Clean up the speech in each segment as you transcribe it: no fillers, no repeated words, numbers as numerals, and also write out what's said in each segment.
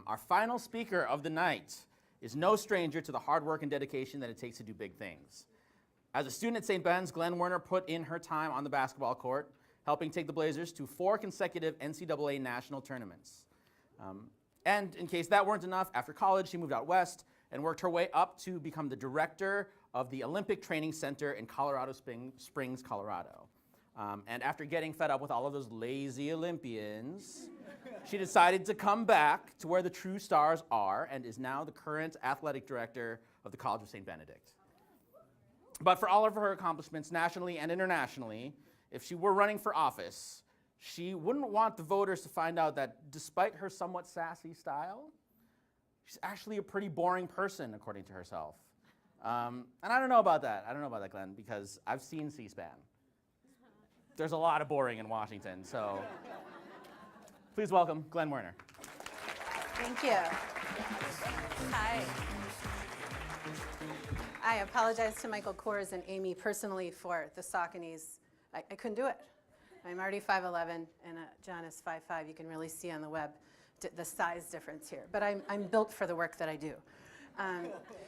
Our final speaker of the night is no stranger to the hard work and dedication that it takes to do big things. As a student at St. Ben's, Glen Werner put in her time on the basketball court, helping take the Blazers to 4 consecutive NCAA national tournaments. And in case that weren't enough, after college, she moved out west and worked her way up to become the director of the Olympic Training Center in Colorado Springs, Colorado. And after getting fed up with all of those lazy Olympians, she decided to come back to where the true stars are and is now the current athletic director of the College of Saint Benedict. But for all of her accomplishments nationally and internationally, if she were running for office, she wouldn't want the voters to find out that despite her somewhat sassy style, she's actually a pretty boring person, according to herself. And I don't know about that. I don't know about that, Glenn, because I've seen C-SPAN. There's a lot of boring in Washington, so please welcome Glen Werner. Thank you. Hi. I apologize to Michael Kors and Amy personally for the Sauconys. I couldn't do it. I'm already 5'11", and John is 5'5". You can really see on the web the size difference here. But I'm built for the work that I do.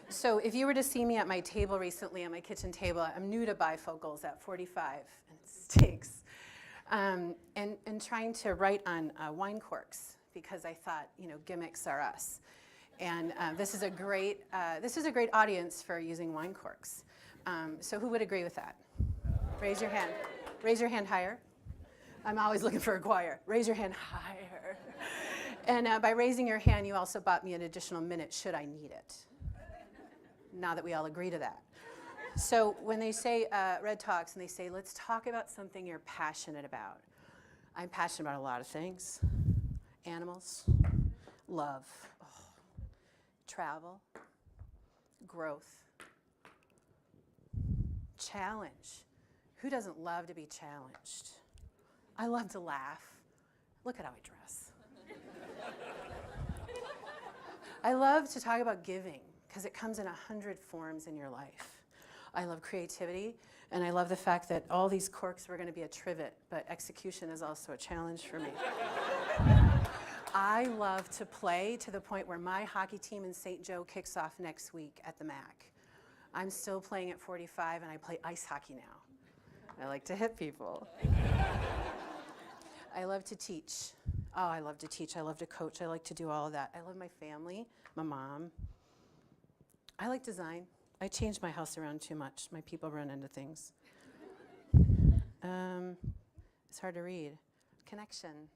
So if you were to see me at my table recently, on my kitchen table, I'm new to bifocals at 45 and steaks, and trying to write on wine corks because I thought, gimmicks are us. And this is a great audience for using wine corks. So who would agree with that? Raise your hand. Raise your hand higher. I'm always looking for a choir. Raise your hand higher. And by raising your hand, you also bought me an additional minute should I need it. Now that we all agree to that. So when they say REDTalks and they say, let's talk about something you're passionate about. I'm passionate about a lot of things. Animals, love, travel, growth, challenge. Who doesn't love to be challenged? I love to laugh. Look at how I dress. I love to talk about giving because it comes in 100 forms in your life. I love creativity, and I love the fact that all these corks were going to be a trivet, but execution is also a challenge for me. I love to play to the point where my hockey team in St. Joe kicks off next week at the MAC. I'm still playing at 45, and I play ice hockey now. I like to hit people. I love to teach. Oh, I love to teach. I love to coach. I like to do all of that. I love my family, my mom. I like design. I change my house around too much. My people run into things. It's hard to read. Connection.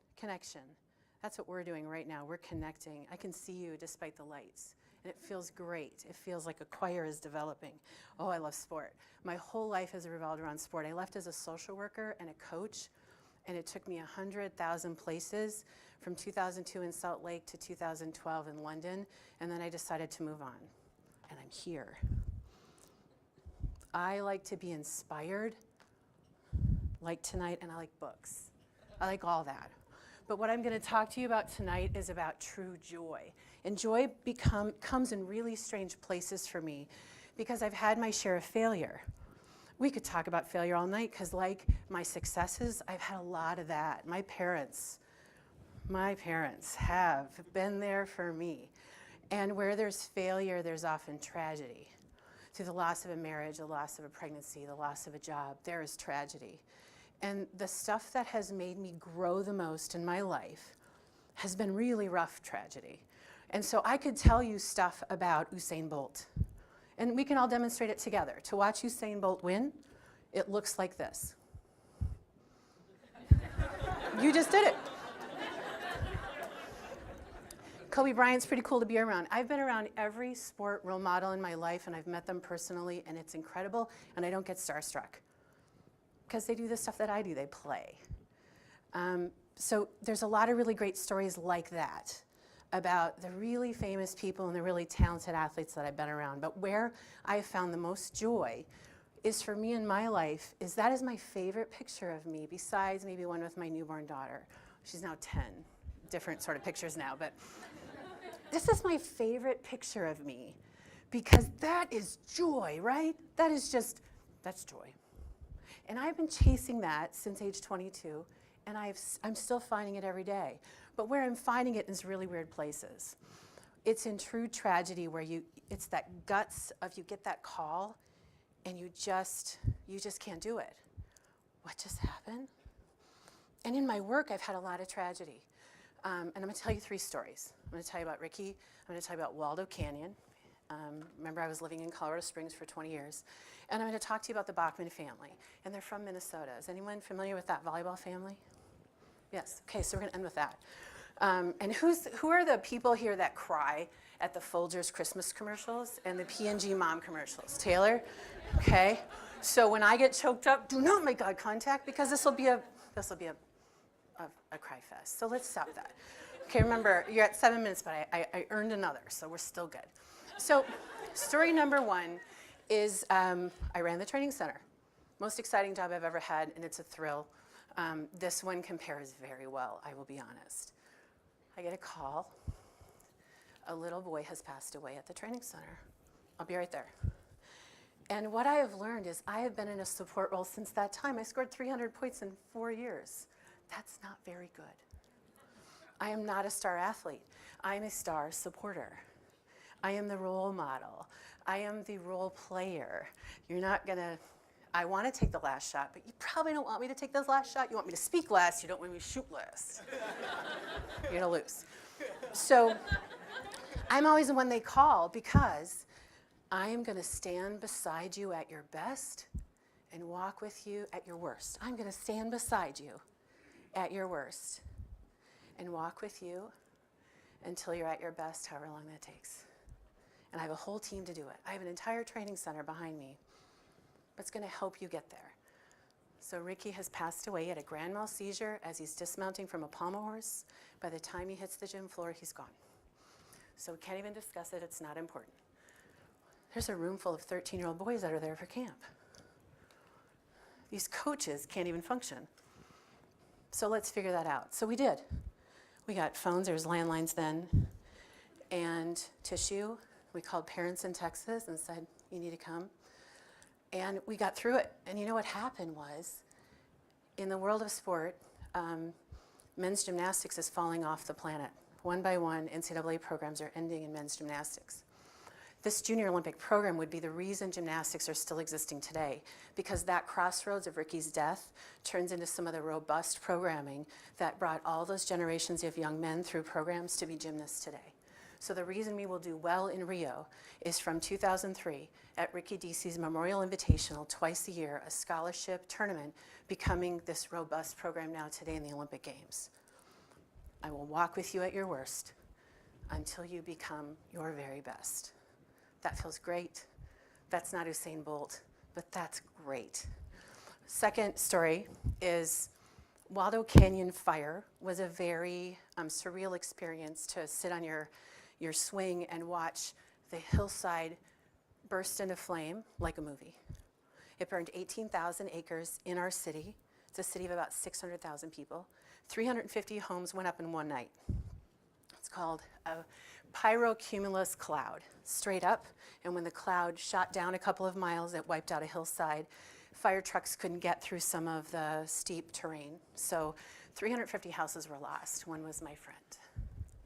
That's what we're doing right now. We're connecting. I can see you despite the lights. And it feels great. It feels like a choir is developing. Oh, I love sport. My whole life has revolved around sport. I left as a social worker and a coach, and it took me 100,000 places from 2002 in Salt Lake to 2012 in London, and then I decided to move on, and I'm here. I like to be inspired, like tonight, and I like books. I like all that. But what I'm going to talk to you about tonight is about true joy. And joy comes in really strange places for me because I've had my share of failure. We could talk about failure all night because like my successes, I've had a lot of that. My parents have been there for me. And where there's failure, there's often tragedy. Through the loss of a marriage, the loss of a pregnancy, the loss of a job, there is tragedy. And the stuff that has made me grow the most in my life has been really rough tragedy. And so I could tell you stuff about Usain Bolt. And we can all demonstrate it together. To watch Usain Bolt win, it looks like this. You just did it. Kobe Bryant's pretty cool to be around. I've been around every sport role model in my life, and I've met them personally, and it's incredible, and I don't get starstruck. Because they do the stuff that I do, they play. So there's a lot of really great stories like that about the really famous people and the really talented athletes that I've been around. But where I have found the most joy is for me in my life, is that is my favorite picture of me, besides maybe one with my newborn daughter. She's now 10, different sort of pictures now, but this is my favorite picture of me because that is joy, right? That's joy. And I've been chasing that since age 22, And I'm still finding it every day. But where I'm finding it is really weird places. It's in true tragedy where it's that guts of you get that call and you just can't do it. What just happened? And in my work, I've had a lot of tragedy. And I'm gonna tell you 3 stories. I'm gonna tell you about Ricky, I'm gonna tell you about Waldo Canyon. Remember, I was living in Colorado Springs for 20 years. And I'm gonna talk to you about the Bachman family. And they're from Minnesota. Is anyone familiar with that volleyball family? Yes, okay, so we're gonna end with that. And who are the people here that cry at the Folgers Christmas commercials and the P&G mom commercials? Taylor? Okay. So when I get choked up, do not make eye contact because this will be a cry fest. So let's stop that. Okay, remember, you're at 7 minutes, but I earned another, so we're still good. So story number 1 is I ran the training center. Most exciting job I've ever had, and it's a thrill. This one compares very well, I will be honest. I get a call. A little boy has passed away at the training center. I'll be right there. And what I have learned is I have been in a support role since that time. I scored 300 points in 4 years. That's not very good. I am not a star athlete. I am a star supporter. I am the role model. I am the role player. You're not gonna, I wanna take the last shot, but you probably don't want me to take this last shot. You want me to speak last, you don't want me to shoot last. You're gonna lose. So I'm always the one they call because I am gonna stand beside you at your best and walk with you at your worst. I'm gonna stand beside you at your worst and walk with you until you're at your best, however long that takes. And I have a whole team to do it. I have an entire training center behind me that's gonna help you get there. So Ricky has passed away at a grand mal seizure as he's dismounting from a pommel horse. By the time he hits the gym floor, he's gone. So we can't even discuss it, it's not important. There's a room full of 13-year-old boys that are there for camp. These coaches can't even function. So let's figure that out. So we did. We got phones, there was landlines then, and tissue. We called parents in Texas and said, you need to come. And we got through it. And you know what happened was, in the world of sport, men's gymnastics is falling off the planet. One by one, NCAA programs are ending in men's gymnastics. This Junior Olympic program would be the reason gymnastics are still existing today, because that crossroads of Ricky's death turns into some of the robust programming that brought all those generations of young men through programs to be gymnasts today. So the reason we will do well in Rio is from 2003 at Ricky Deasy's Memorial Invitational, twice a year, a scholarship tournament, becoming this robust program now today in the Olympic Games. I will walk with you at your worst until you become your very best. That feels great. That's not Usain Bolt, but that's great. Second story is Waldo Canyon fire was a very surreal experience to sit on your swing and watch the hillside burst into flame like a movie. It burned 18,000 acres in our city. It's a city of about 600,000 people. 350 homes went up in one night. It's called a pyrocumulus cloud, straight up. And when the cloud shot down a couple of miles, it wiped out a hillside. Fire trucks couldn't get through some of the steep terrain. So 350 houses were lost. One was my friend.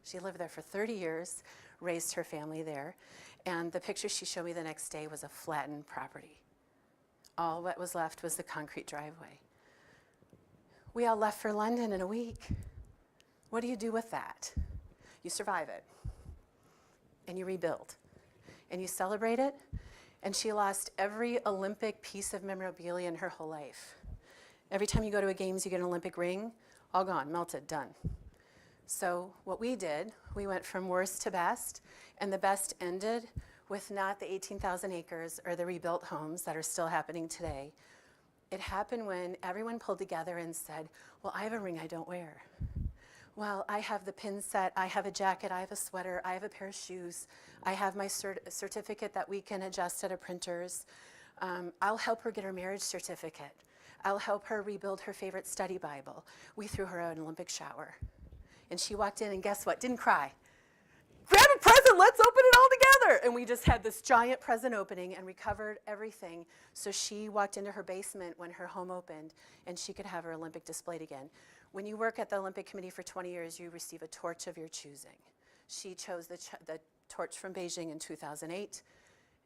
She lived there for 30 years, raised her family there. And the picture she showed me the next day was a flattened property. All that was left was the concrete driveway. We all left for London in a week. What do you do with that? You survive it, and you rebuild, and you celebrate it. And she lost every Olympic piece of memorabilia in her whole life. Every time you go to a games, you get an Olympic ring, all gone, melted, done. So what we did, we went from worst to best, and the best ended with not the 18,000 acres or the rebuilt homes that are still happening today. It happened when everyone pulled together and said, well, I have a ring I don't wear. Well, I have the pin set, I have a jacket, I have a sweater, I have a pair of shoes, I have my certificate that we can adjust at a printer's. I'll help her get her marriage certificate. I'll help her rebuild her favorite study Bible. We threw her an Olympic shower. And she walked in and guess what? Didn't cry. Grab a present, let's open it all together. And we just had this giant present opening and recovered everything. So she walked into her basement when her home opened and she could have her Olympic displayed again. When you work at the Olympic Committee for 20 years, you receive a torch of your choosing. She chose the torch from Beijing in 2008,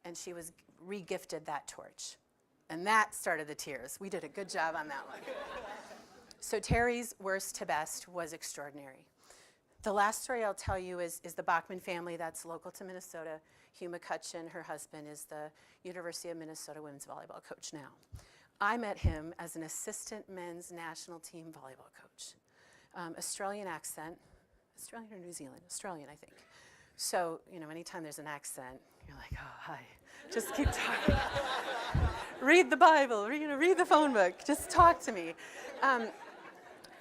and she was re-gifted that torch. And that started the tears. We did a good job on that one. So Terry's worst to best was extraordinary. The last story I'll tell you is the Bachman family that's local to Minnesota. Hugh McCutcheon, her husband, is the University of Minnesota women's volleyball coach now. I met him as an assistant men's national team volleyball coach. Australian accent, Australian or New Zealand? Australian, I think. So, anytime there's an accent, you're like, oh, hi, just keep talking. Read the Bible, read the phone book, just talk to me.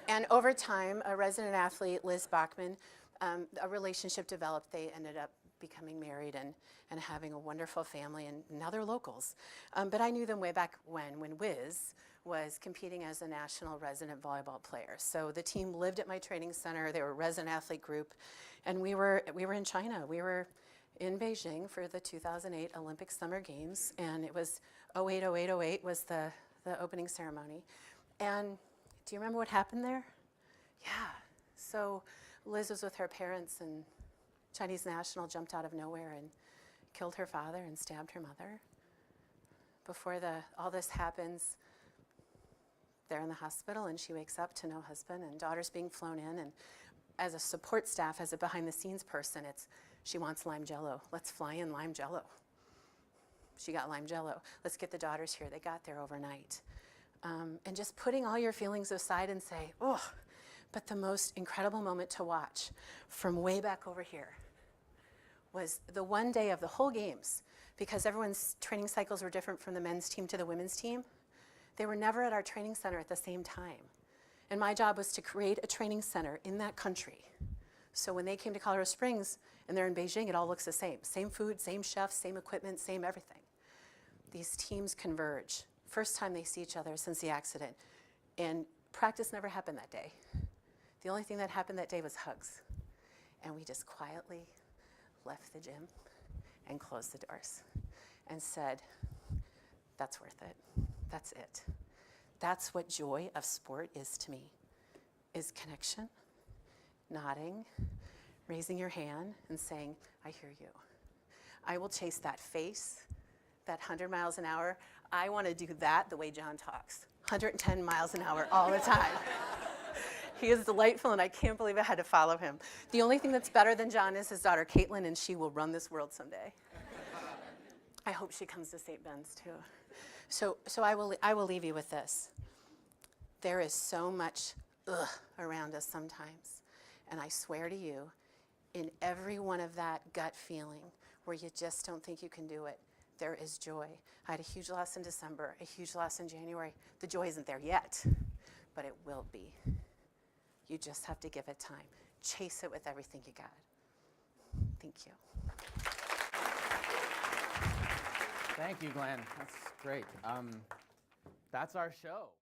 And over time, a resident athlete, Liz Bachman, a relationship developed. They ended up becoming married and having a wonderful family, and now they're locals. But I knew them way back when Wiz was competing as a national resident volleyball player. So the team lived at my training center. They were a resident athlete group, and we were in China. We were in Beijing for the 2008 Olympic Summer Games, and it was 08 was the opening ceremony. And do you remember what happened there? Yeah. So Liz was with her parents, and Chinese national jumped out of nowhere and killed her father and stabbed her mother. Before all this happens, they're in the hospital, and she wakes up to no husband, and daughter's being flown in. And as a support staff, as a behind-the-scenes person, she wants lime jello. Let's fly in lime jello. She got lime jello. Let's get the daughters here. They got there overnight. And just putting all your feelings aside and say, oh, but the most incredible moment to watch from way back over here was the one day of the whole games, because everyone's training cycles were different from the men's team to the women's team. They were never at our training center at the same time. And my job was to create a training center in that country. So when they came to Colorado Springs and they're in Beijing, it all looks the same. Same food, same chefs, same equipment, same everything. These teams converge. First time they see each other since the accident. And practice never happened that day. The only thing that happened that day was hugs. And we just quietly left the gym and closed the doors and said, that's worth it. That's it. That's what joy of sport is to me, is connection, nodding, raising your hand and saying, I hear you. I will chase that face, that 100 miles an hour. I want to do that the way John talks, 110 miles an hour all the time. He is delightful, and I can't believe I had to follow him. The only thing that's better than John is his daughter, Caitlin, and she will run this world someday. I hope she comes to St. Ben's, too. So I will leave you with this. There is so much around us sometimes, and I swear to you, in every one of that gut feeling where you just don't think you can do it, there is joy. I had a huge loss in December, a huge loss in January. The joy isn't there yet, but it will be. You just have to give it time. Chase it with everything you got. Thank you. Thank you, Glenn. That's great. That's our show.